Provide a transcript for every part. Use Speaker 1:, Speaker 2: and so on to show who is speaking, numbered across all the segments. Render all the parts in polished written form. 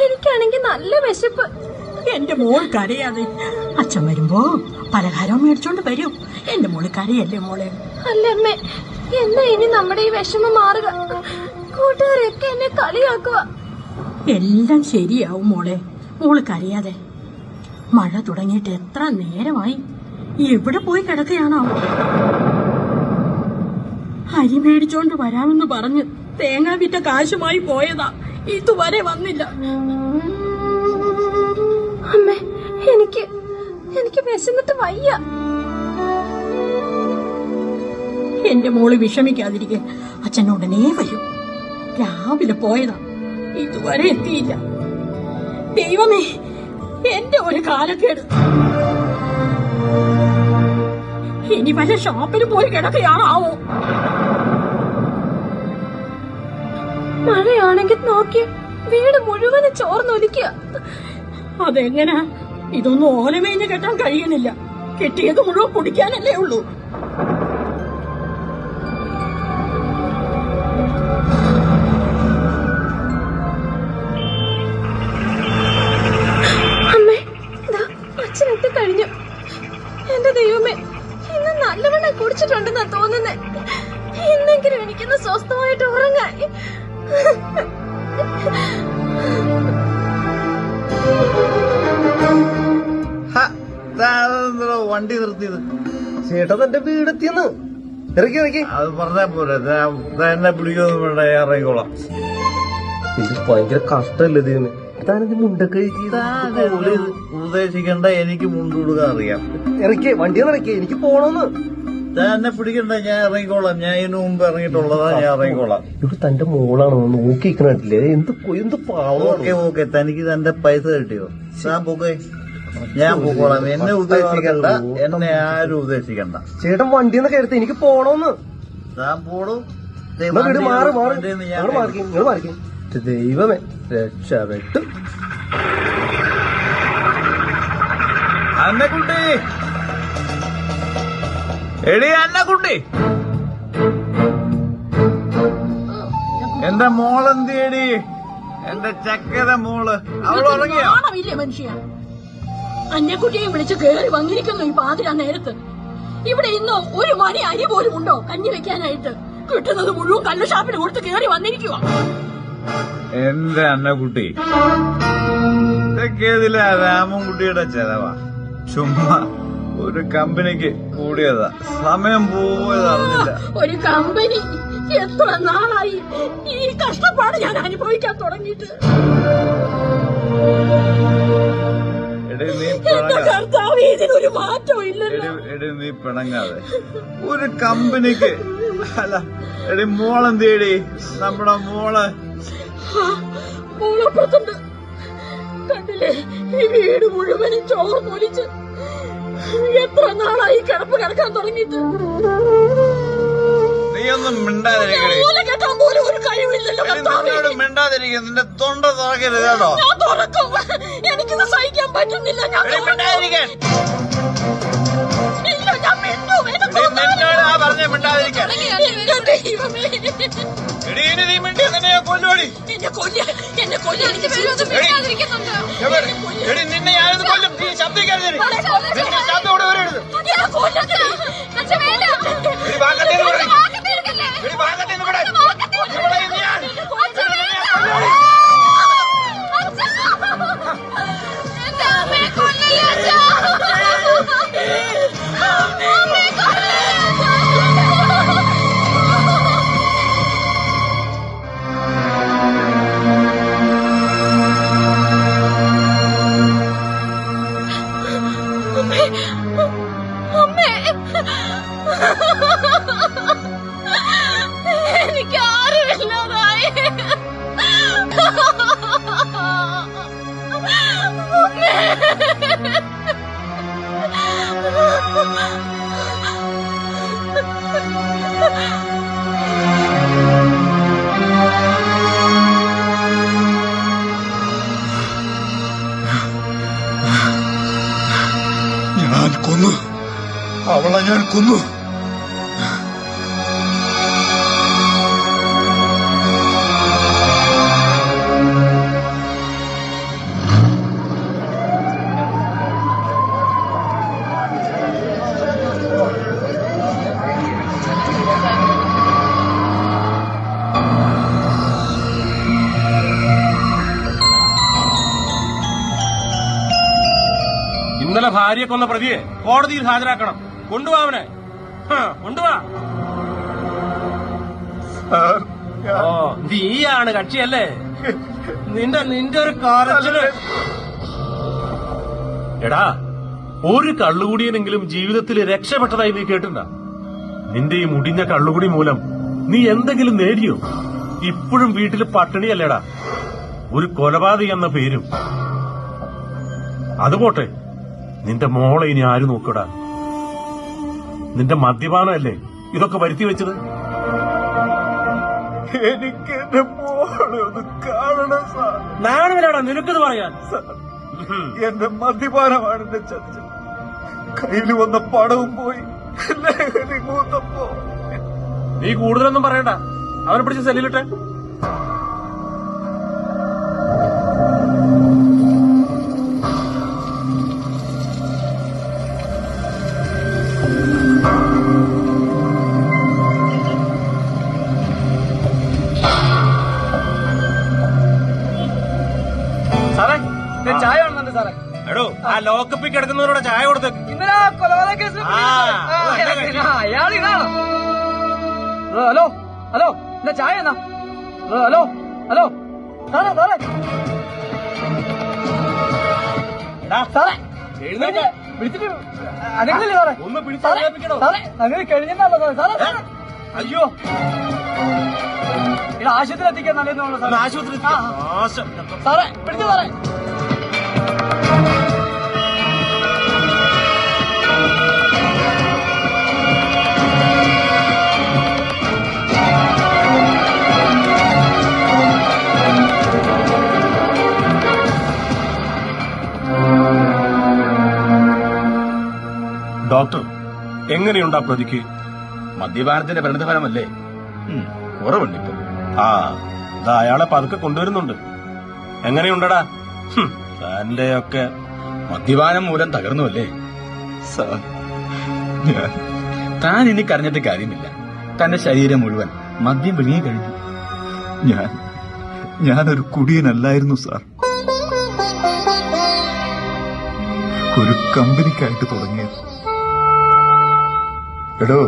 Speaker 1: എനിക്കാണെങ്കിൽ നല്ല വിശപ്പ്.
Speaker 2: എന്റെ മോൾ കരയാതെ. അച്ഛൻ വരുമ്പോ പലഹാരം മേടിച്ചോണ്ട് വരും. എന്റെ മോള് കരയല്ലേ മോളെ?
Speaker 1: അല്ലമ്മേ, എന്നാ ഇനി നമ്മുടെ ഈ വിഷമം മാറുക? കൂട്ടുകാരൊക്കെ എന്നെ കളിയാക്കുക.
Speaker 2: എല്ലാം ശരിയാവും മോളെ, മോള് കരയാതെ. മഴ തുടങ്ങിയിട്ട് എത്ര നേരമായി? എവിടെ പോയി കിടക്കുകയാണോ? അരി മേടിച്ചോണ്ട് വരാമെന്ന് പറഞ്ഞ് തേങ്ങ വിറ്റ കാശുമായി പോയതാ, ഇതുവരെ വന്നില്ല.
Speaker 1: അമ്മേ, എനിക്ക് വിശന്നിട്ട് വയ്യ.
Speaker 2: എന്റെ മോള് വിഷമിക്കാതിരിക്കെ, അച്ഛൻ ഉടനെ വരും. രാവിലെ പോയതാ, ഇതുവരെ എത്തിയില്ല. ദൈവമേ, എന്റെ ഒരു കാലക്കേട്. ഇനി വല്ല ഷോപ്പിൽ പോയി കിടക്കുകയാണാവോ?
Speaker 1: മഴയാണെങ്കിൽ നോക്കി വീട് മുഴുവനും ചോർന്നൊലിക്കുക.
Speaker 2: അതെങ്ങനാ? ഇതൊന്നും ഓലമേഞ്ഞ് കെട്ടാൻ കഴിയുന്നില്ല. കെട്ടിയത് മുഴുവൻ കുടിക്കാനല്ലേ ഉള്ളൂ.
Speaker 1: അമ്മേ, അച്ഛനെത്തി കഴിഞ്ഞു. എന്റെ ദൈവമേ, ഇന്ന് നല്ലവണ്ണം കുടിച്ചിട്ടുണ്ടെന്നാ തോന്നുന്നേ. ഇന്നെങ്കിലും എനിക്കിന്ന് സ്വസ്ഥമായിട്ട് ഉറങ്ങാൻ.
Speaker 3: വണ്ടി നിർത്തിയത്
Speaker 4: ചേട്ടാ, തന്റെ വീടെത്തിയെന്ന്. ഇറക്കി ഇറക്കി.
Speaker 3: അത് പറഞ്ഞാ പോരെ, എന്നെ പിടിക്കൊന്നും വേണ്ട, ഇറങ്ങിക്കോളാം.
Speaker 4: ഇത് ഭയങ്കര കഷ്ടല്ലേ ദൈവമേ? താനത് മുണ്ടൊക്കെ
Speaker 3: ഉപദേശിക്കണ്ട, എനിക്ക് മുണ്ട് കൊടുക്കാൻ അറിയാം.
Speaker 4: ഇറക്കിയേ, വണ്ടിയൊന്നും ഇറക്കിയേ, എനിക്ക് പോണോന്ന്.
Speaker 3: എന്നെ പിടിക്കണ്ട, ഞാൻ ഇറങ്ങിക്കോളാം. ഞാൻ ഇതിനു മുമ്പ് ഇറങ്ങിയിട്ടുള്ളതാ, ഞാൻ ഇറങ്ങിക്കോളാം.
Speaker 4: ഇവിടെ തന്റെ മോളാണോ നോക്കിക്കണില്ലേ? എന്ത് പാവം.
Speaker 3: ഓക്കെ, തനിക്ക് തന്റെ പൈസ കിട്ടിയോ? ഞാൻ പോകേ, ഞാൻ പോക്കോളാം. എന്നെ ഉദ്ദേശിക്കണ്ട, എന്നെ ആരും ഉദ്ദേശിക്കണ്ട.
Speaker 4: ചേട്ടൻ വണ്ടിന്ന് കയറത്തെ, എനിക്ക് പോണോന്ന്.
Speaker 3: ഞാൻ പോടും.
Speaker 4: വീട് മാറി നിങ്ങൾ മാറിക്കും. ദൈവമേ, രക്ഷപ്പെട്ടു.
Speaker 3: അന്നക്കുട്ടി, എടി അന്നക്കുട്ടി, എന്റെ മോളെന്തിയടി? എന്റെ ചക്കര മോള്, അവൾ ഉറങ്ങിയോ?
Speaker 2: മനുഷ്യ, അന്നക്കുട്ടിയെ വിളിച്ച് കേറി വന്നിരിക്കുന്നു ഈ പാതിരാ നേരത്ത്. ഇവിടെ ഇന്ന് ഒരു മണി അരി പോലും ഉണ്ടോ കഞ്ഞി വെക്കാനായിട്ട്? കിട്ടുന്നത് മുഴുവൻ കല്ലു ഷാപ്പിന് കൊടുത്ത് കേറി വന്നിരിക്കുക.
Speaker 3: എന്റെ അന്നക്കുട്ടി, ഇതൊക്കേതില്ല രാമൻകുട്ടിയുടെ ചെലവാ. ചുമ്മാ ഒരു കമ്പനിക്ക് കൂടിയതാ, സമയം പോയതറിഞ്ഞില്ല.
Speaker 2: ഒരു കമ്പനി? എത്ര നാളായി ഈ കഷ്ടപ്പാട് ഞാൻ അനുഭവിക്കാൻ തുടങ്ങിയിട്ട്. ഇതിനൊരു മാറ്റവും ഇല്ലല്ലോ.
Speaker 3: നീ പിണങ്ങാതെ. ഒരു കമ്പനിക്ക് അല്ല. എടി മോളെന്തേടി? നമ്മുടെ
Speaker 2: മോളപ്പുറത്തുണ്ട്. കണ്ടില്ലേ, ഈ വീട് മുഴുവനും ചോർന്നൊലിച്ച്. എത്ര നാളായി കിടപ്പ് കിടക്കാൻ തുടങ്ങിയിട്ട്.
Speaker 3: നീയൊന്നും മിണ്ടാതിരിക്കണേ.
Speaker 2: കേട്ടാൻ പോലും ഒരു കഴിവില്ലല്ലോ.
Speaker 3: മിണ്ടാതിരിക്കും, നിന്റെ തൊണ്ട തുറക്കരുത് കേട്ടോ.
Speaker 2: ഞാൻ തുറക്കും. എനിക്കിത് സഹിക്കാൻ പറ്റുന്നില്ല. ഞാൻ
Speaker 3: മിണ്ടാതിരിക്കാൻ.
Speaker 2: ഇല്ല, ഞാൻ
Speaker 3: പറഞ്ഞ മിണ്ടാതിരിക്കാൻ. എടി നീ മിണ്ടിയ നിന്നെ കൊല്ലുപടി.
Speaker 2: എന്നെ കൊല്ല.
Speaker 3: എടി നിന്നെ ഞാനത് കൊല്ലും. നീ ശബ്ദിക്കരുത്. ശബ്ദം ഇവിടെ വരരുത്. എടി വാങ്ങട്ടെ പറയും. എടി വാങ്ങട്ടെ ഇവിടെ. ഇവിടെ ഞാൻ
Speaker 5: ഞാൻ കൊന്നു, അവളെ ഞാൻ കൊന്നു.
Speaker 6: ഇന്നലെ ഭാര്യയെ കൊന്ന പ്രതിയെ കോടതിയിൽ ഹാജരാക്കണം. കൊണ്ടുപോവാ അവനെ, കൊണ്ടുപോവാ. ഓ, നീയാണ് കക്ഷിയല്ലേ? നിന്റെ ഒരു കാലത്തിന്. എടാ, ഒരു കള്ളുകൂടിയനെങ്കിലും ജീവിതത്തിൽ രക്ഷപ്പെട്ടതായി നീ കേട്ടിട്ടുണ്ടോ? നിന്റെ ഈ മുടിഞ്ഞ കള്ളുകുടി മൂലം നീ എന്തെങ്കിലും നേടിയോ? ഇപ്പോഴും വീട്ടിൽ പട്ടിണിയല്ലേടാ, ഒരു കൊലപാതകി എന്ന പേരും. അതുപോട്ടെ, നിന്റെ മോളെ ഇനി ആര് നോക്കടാ? നിന്റെ മദ്യപാനമല്ലേ ഇതൊക്കെ വരുത്തി വെച്ചത്?
Speaker 5: എനിക്ക് എന്റെ മോളെ ഒന്ന് കാണണം സാർ.
Speaker 6: നാണമില്ലാടാ നിനക്കത് പറയാൻ?
Speaker 5: എന്റെ മദ്യപാനമാണ് എന്നെ ചതിച്ചത്. കയ്യിൽ വന്ന പണവും പോയി, ലഹരി മൂത്തപ്പോ.
Speaker 6: നീ കൂടുതലൊന്നും പറയണ്ട, അവനെ പിടിച്ച് സെല്ലിലിട്ടെ.
Speaker 7: ചായ വേണമെന്നുണ്ട് സാറേ.
Speaker 6: എടോ, ആ ലോക്കപ്പിൽ കിടക്കുന്നവരോട് ചായ കൊടുത്തേക്ക്.
Speaker 7: ഇന്നലെ ആ കൊലപാതക കേസിൽ അയാളിനാണോ? ഹലോ ഹലോ, എന്റെ ചായ എന്നാ? ഹലോ ഹലോ, സാറേ സാറേ സാറേ, വിളിച്ചിട്ട് അനങ്ങില്ലേ സാറേ?
Speaker 6: ഒന്ന് പിടിച്ചോ.
Speaker 7: സാറേ അങ്ങനെ കഴിഞ്ഞല്ലോ സാറേ. സാറേ അയ്യോ, ഇത് ആശുപത്രി എത്തിക്കാൻ നല്ലതെന്ന് സാറേ.
Speaker 6: ആശുപത്രി
Speaker 7: സാറേ പിടിച്ചു സാറേ.
Speaker 6: ഡോക്ടർ, എങ്ങനെയുണ്ടാ പ്രതിക്ക്?
Speaker 5: മദ്യപാനത്തിന്റെ പരിണിതഫലമല്ലേ? കുറവുണ്ടിപ്പോ.
Speaker 6: ആ, അയാളെ പതുക്കെ കൊണ്ടുവരുന്നുണ്ട്. എങ്ങനെയുണ്ടടാ തന്റെയൊക്കെ?
Speaker 5: മദ്യപാനം മൂലം തകർന്നുവല്ലേ സാർ? താൻ ഇനി കരഞ്ഞിട്ട് കാര്യമില്ല. തന്റെ ശരീരം മുഴുവൻ മദ്യം വിഴുങ്ങി കഴിഞ്ഞു. ഞാനൊരു കുടിയനല്ലായിരുന്നു സാർ. ഒരു കമ്പനിക്കായിട്ട് തുടങ്ങിയത്. എടോ,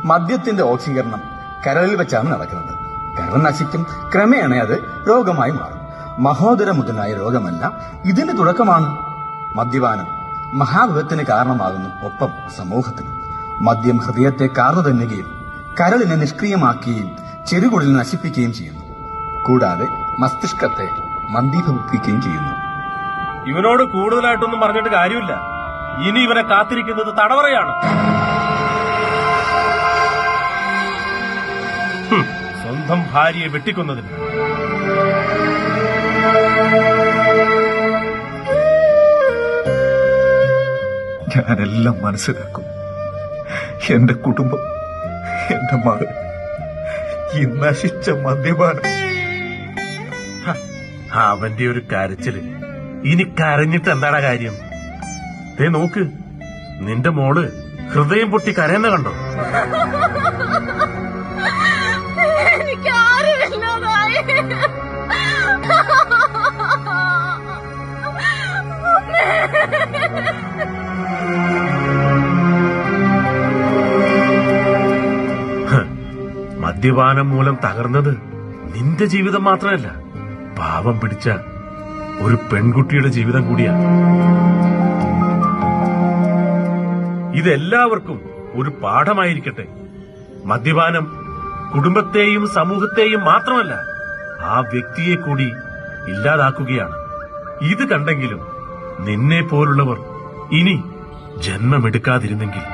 Speaker 5: മദ്യത്തിന്റെ ഓക്സീകരണം കരളിൽ വെച്ചാണ് നടക്കുന്നത്. കരൾ നശിക്കും, ക്രമേണ അത് രോഗമായി മാറും. മഹോദരമുതലായ രോഗമല്ല, ഇതിന്റെ തുടക്കമാണ്. മദ്യപാനം മഹാവിപത്തിന് കാരണമാകുന്നു, ഒപ്പം സമൂഹത്തിന്. മദ്യം ഹൃദയത്തെ കാർന്നു തന്നുകയും കരളിനെ നിഷ്ക്രിയമാക്കുകയും ചെറുകുടലിനെ നശിപ്പിക്കുകയും ചെയ്യുന്നു. കൂടാതെ മസ്തിഷ്കത്തെ മന്ദീഭവിപ്പിക്കുകയും ചെയ്യുന്നു.
Speaker 6: ഇവനോട് കൂടുതലായിട്ടൊന്നും പറഞ്ഞിട്ട് കാര്യമില്ല. ഇനി ഇവനെ കാത്തിരിക്കുന്നത് തടവറയാണ്. സ്വന്തം ഭാര്യയെ വെട്ടിക്കൊന്നതിന്.
Speaker 5: ഞാനെല്ലാം മനസ്സിലാക്കും. എന്റെ കുടുംബം, എന്റെ മകൾ, ഈ നശിച്ച മദ്യപാനം.
Speaker 6: അവന്റെ ഒരു കരച്ചില്. ഇനി കരഞ്ഞിട്ട് എന്താടാ കാര്യം? ദേ നോക്ക്, നിന്റെ മോള് ഹൃദയം പൊട്ടി കരയുന്ന കണ്ടോ?
Speaker 1: എനിക്ക് ആരുമില്ലാതായി.
Speaker 6: മദ്യപാനം മൂലം തകർന്നത് നിന്റെ ജീവിതം മാത്രമല്ല, പാവം പിടിച്ച ഒരു പെൺകുട്ടിയുടെ ജീവിതം കൂടിയാണ്. ഇതെല്ലാവർക്കും ഒരു പാഠമായിരിക്കട്ടെ. മദ്യപാനം കുടുംബത്തെയും സമൂഹത്തെയും മാത്രമല്ല, ആ വ്യക്തിയെ കൂടി ഇല്ലാതാക്കുകയാണ്. ഇത് കണ്ടെങ്കിലും നിന്നെ പോലുള്ളവർ ഇനി ജന്മമെടുക്കാതിരുന്നെങ്കിൽ.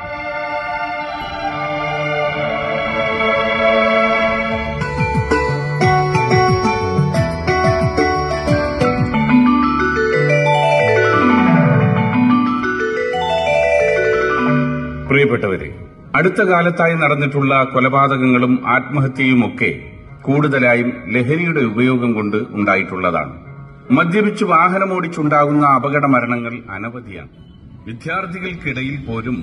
Speaker 8: പ്രിയപ്പെട്ടവരെ, അടുത്ത കാലത്തായി നടന്നിട്ടുള്ള കൊലപാതകങ്ങളും ആത്മഹത്യയുമൊക്കെ കൂടുതലായും ലഹരിയുടെ ഉപയോഗം കൊണ്ട് ഉണ്ടായിട്ടുള്ളതാണ്. മദ്യപിച്ച് വാഹനമോടിച്ചുണ്ടാകുന്ന അപകട മരണങ്ങൾ അനവധിയാണ്. വിദ്യാർത്ഥികൾക്കിടയിൽ പോലും